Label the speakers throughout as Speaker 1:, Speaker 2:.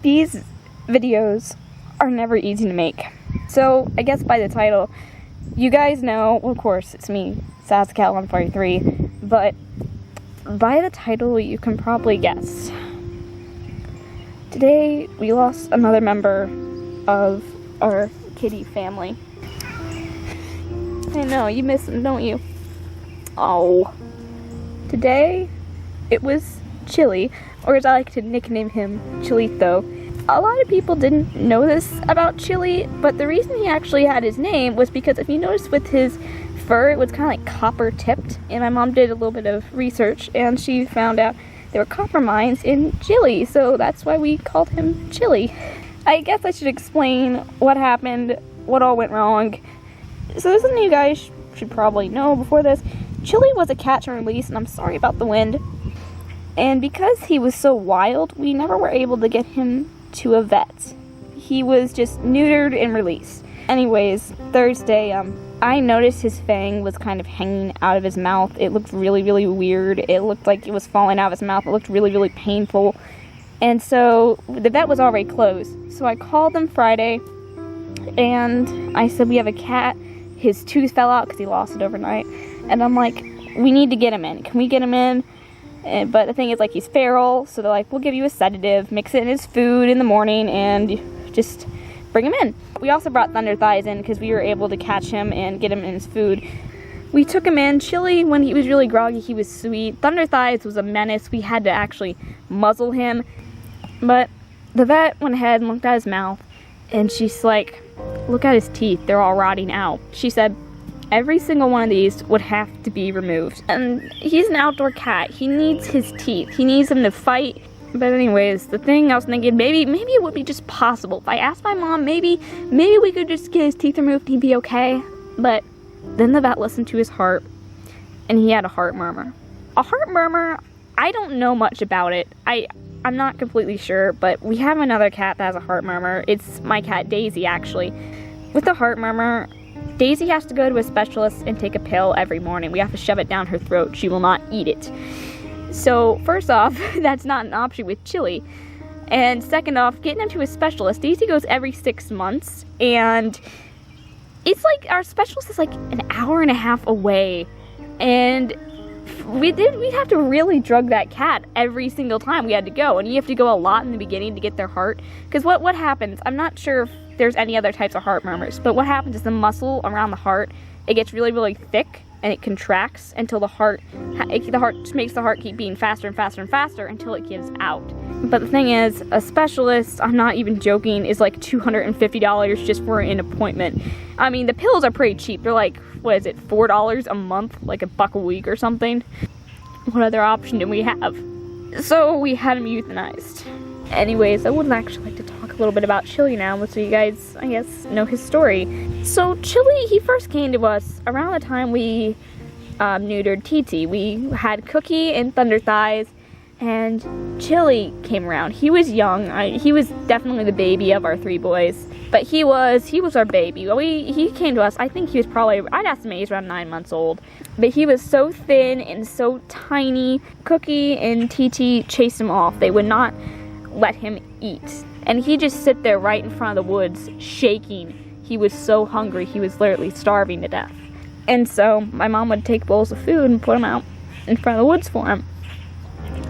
Speaker 1: These videos are never easy to make. So I guess by the title, you guys know, well, of course, it's me, SassCat143, but by the title, you can probably guess. Today, we lost another member of our kitty family. I know, you miss him, don't you? Oh. Today, it was Chile, or as I like to nickname him, Chilito. A lot of people didn't know this about Chile, but the reason he actually had his name was because if you notice with his fur, it was kind of like copper tipped, and my mom did a little bit of research and she found out there were copper mines in Chile, so that's why we called him Chile. I guess I should explain what happened, what all went wrong. So there's something you guys should probably know before this. Chile was a catch and release, and I'm sorry about the wind. And because he was so wild, we never were able to get him to a vet. He was just neutered and released. Anyways, Thursday, I noticed his fang was kind of hanging out of his mouth. It looked really, really weird. It looked like it was falling out of his mouth. It looked really, really painful. And so the vet was already closed. So I called them Friday and I said, we have a cat. His tooth fell out because he lost it overnight. And I'm like, we need to get him in. Can we get him in? But the thing is, like, he's feral. So they're like, we'll give you a sedative, mix it in his food in the morning, and just bring him in. We also brought Thunder Thighs in because we were able to catch him and get him in his food. We took him in. Chili, when he was really groggy, he was sweet. Thunder Thighs was a menace. We had to actually muzzle him. But the vet went ahead and looked at his mouth, and she's like, look at his teeth. They're all rotting out. She said, every single one of these would have to be removed. And he's an outdoor cat. He needs his teeth. He needs them to fight. But anyways, the thing I was thinking, maybe it would be just possible. If I asked my mom, maybe we could just get his teeth removed and he'd be okay. But then the vet listened to his heart, and he had a heart murmur. A heart murmur, I don't know much about it. I'm not completely sure, but we have another cat that has a heart murmur. It's my cat Daisy, actually. With the heart murmur, Daisy has to go to a specialist and take a pill every morning. We have to shove it down her throat. She will not eat it. So, first off, that's not an option with Chili. And second off, getting him to a specialist, Daisy goes every 6 months, and it's like, our specialist is like an hour and a half away. And we'd have to really drug that cat every single time we had to go. And you have to go a lot in the beginning to get their heart. Because what happens, I'm not sure if there's any other types of heart murmurs, but what happens is the muscle around the heart, it gets really, really thick and it contracts until the heart makes the heart keep beating faster and faster and faster until it gives out. But the thing is, a specialist, I'm not even joking, is like $250 just for an appointment. I mean, the pills are pretty cheap. They're like, what is it, $4 a month, like $1 a week or something. What other option do we have? So we had him euthanized. Anyways, I would actually like to talk a little bit about Chili now, so you guys, I guess, know his story. So Chili, he first came to us around the time we neutered TT. We had Cookie and Thunder Thighs, and Chili came around. He was young. He was definitely the baby of our 3 boys, but he was our baby. He came to us, I think he was probably, I'd estimate he's around 9 months old. But he was so thin and so tiny. Cookie and TT chased him off. They would not let him eat. And he just sit there right in front of the woods, shaking. He was so hungry, he was literally starving to death. And so my mom would take bowls of food and put them out in front of the woods for him.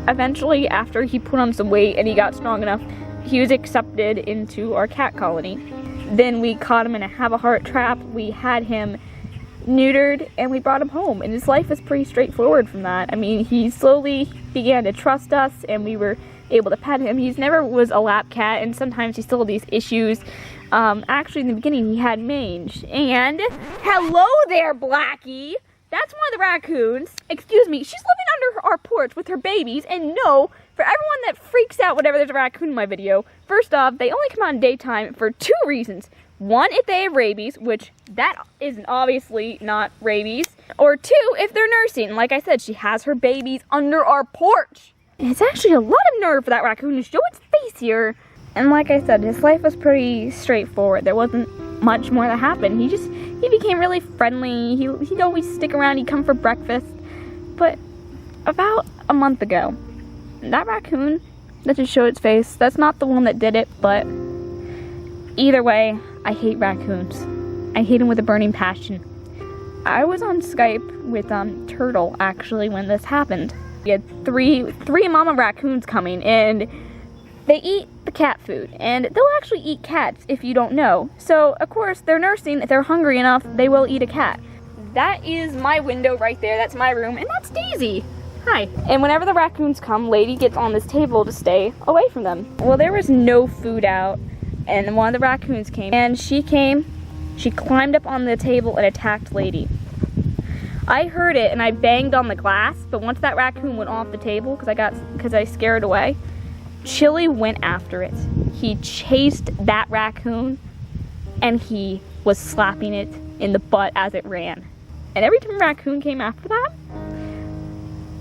Speaker 1: Eventually, after he put on some weight and he got strong enough, he was accepted into our cat colony. Then we caught him in a have-a-heart trap. We had him neutered and we brought him home. And his life was pretty straightforward from that. I mean, he slowly began to trust us and we were able to pet him. He never was a lap cat, and sometimes he still had these issues. Actually, in the beginning, he had mange. And hello there, Blackie. That's one of the raccoons. Excuse me, she's living under our porch with her babies. And no, for everyone that freaks out whenever there's a raccoon in my video, first off, they only come out in daytime for 2 reasons. 1, if they have rabies, which that is obviously not rabies. Or 2, if they're nursing. Like I said, she has her babies under our porch. And it's actually a lot of nerve for that raccoon to show its face here. And like I said, his life was pretty straightforward. There wasn't much more that happened. He became really friendly. He'd always stick around. He'd come for breakfast. But about a month ago, that raccoon that just showed its face. That's not the one that did it, but either way, I hate raccoons. I hate them with a burning passion. I was on Skype with Turtle, actually, when this happened. We had three mama raccoons coming, and they eat the cat food, and they'll actually eat cats if you don't know. So, of course, they're nursing. If they're hungry enough, they will eat a cat. That is my window right there. That's my room, and that's Daisy. Hi. And whenever the raccoons come, Lady gets on this table to stay away from them. Well, there was no food out, and one of the raccoons came, and she climbed up on the table and attacked Lady. I heard it and I banged on the glass, but once that raccoon went off the table because I scared it away, Chili went after it. He chased that raccoon and he was slapping it in the butt as it ran. And every time a raccoon came after that,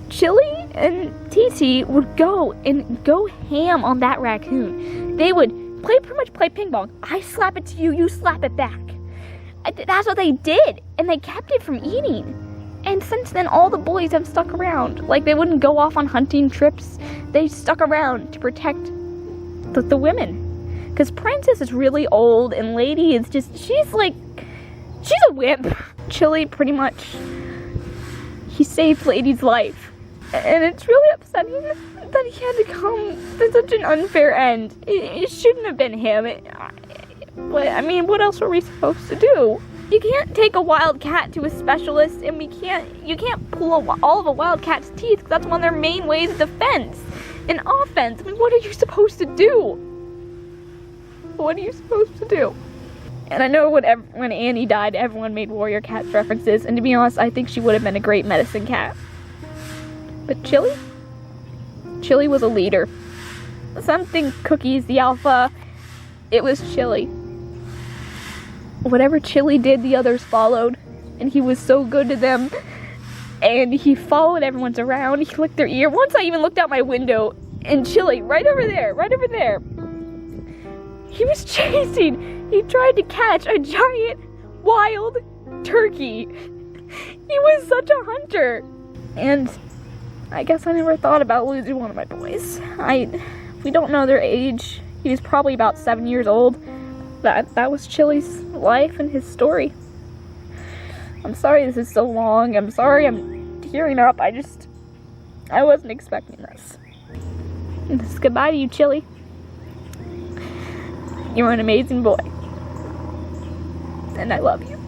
Speaker 1: Chili and TT would go ham on that raccoon. They would pretty much play ping pong. I slap it to you, you slap it back. That's what they did, and they kept it from eating. And since then, all the boys have stuck around. Like, they wouldn't go off on hunting trips. They stuck around to protect the women. Because Princess is really old, and Lady is just, she's a wimp. Chili, pretty much, he saved Lady's life. And it's really upsetting that he had to come to such an unfair end. It shouldn't have been him. But, I mean, what else were we supposed to do? You can't take a wild cat to a specialist, and you can't pull all of a wild cat's teeth, because that's one of their main ways of defense and offense. I mean, what are you supposed to do? What are you supposed to do? And I know when Annie died, everyone made Warrior Cats references, and to be honest, I think she would have been a great medicine cat. But Chili was a leader. Some think Cookie's the alpha. It was Chili. Whatever Chili did, the others followed, and he was so good to them, and he followed everyone's around. He licked their ear. Once I even looked out my window, and Chili, right over there, he was chasing. He tried to catch a giant wild turkey. He was such a hunter. And I guess I never thought about losing one of my boys. We don't know their age. He was probably about 7 years old. That was Chili's life and his story. I'm sorry this is so long. I'm sorry I'm tearing up. I wasn't expecting this. And this is goodbye to you, Chili. You're an amazing boy. And I love you.